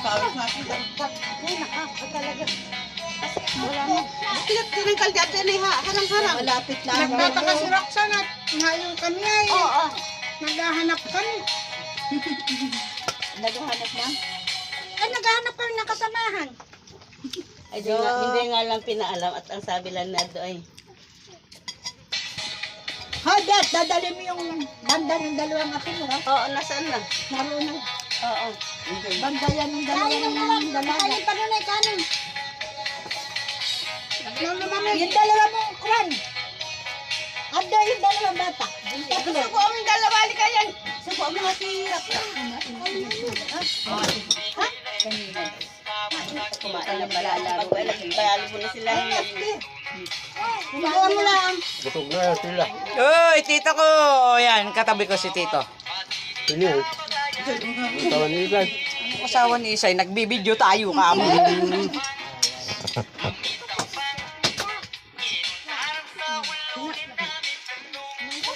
Tawag natin. Ay, talaga. Wala na. Tinangkal dyan eh ha. Harang-harang. Malapit lang. Nagtataka si Roxanne at ngayon kami ay Oo. naghahanap kami. Naghahanap na? Ay, naghahanap kami ng kasamahan. Ay, hindi nga lang pinaalam at ang sabi lang na doon ay. Hoy, Bet, dadali mo yung banda ng dalawang apo mo, ha? Oo, nasaan na? Naroon na. Oo. Banda yan ng dalawang dalaga. Kanin pa rin ay kanin. Yung dalawa mong kwan. Ando yung dalawang bata. Suko ang dalawa ka yan. Suko ang mga tirap. Ha? Kumain na pala. Pagbayalo mo na sila. Kumain mo lang. Butog na yan sila. Uy, tito ko! Yan, katabi ko si tito. Sino yun? Ang tawa ni Isay. Ang asawa ni Isay, nagbibideo tayo kamo.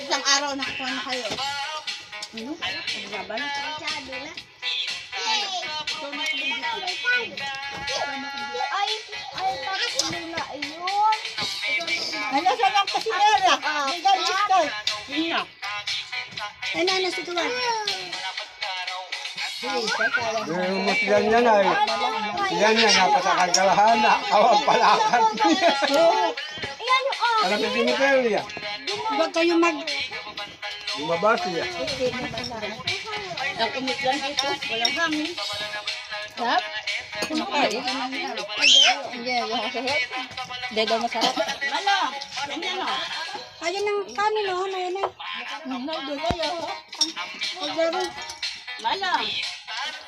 Isang araw nakakuha na kayo. Laban. Ano sa mga kasinera? May galit ka. Ay, nana si Tuwan. Yung masilan yan ay. Yan yan, napasakal kalahana. Awang palakan. Alam mo si Miguel yan. Huwag kayo Lumabas yan. Ang init lang dito. Walang hangin. Sarap? Hindi daw masarap. Mala. Ganyan o. Ayun ang kanin, oh. Ayun na. Mala.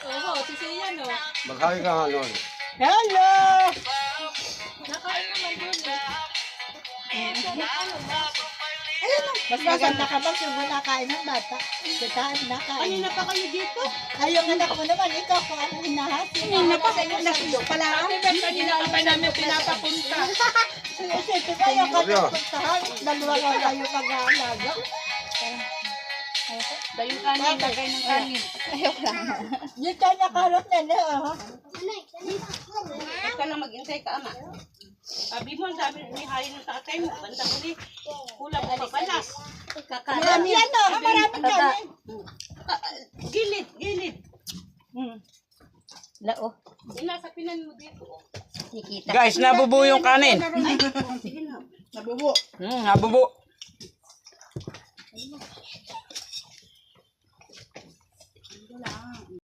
Oo, si Sian o. Magkali ka nga noon. Hello! Mas maganda ka bang yung nakain ng bata? Kitahan nakain. Kanina pa kayo dito? Ay, yung anak mo naman, ikaw kung ano hinahati. Kanina pa kayo nakilo pala. Kanina pa namin pinapapunta. Sige kayo puntahan. Dalawa lang kayo mag-aalaga. Dahil kanin, lagay ng kanin. Yung kanya karot na na, oh. Huwag ka lang mag-intay ka, ama. Sabi mo, sabi ni Hari ng tatay mo, banda ko ni kulang o papalas. Marami yan, oh. Marami kami. Gilid, gilid. Lao. Inasapinan mo dito. Nikita. Guys, nabubo yung kanin. Sige na. Nabubo. Nabubo.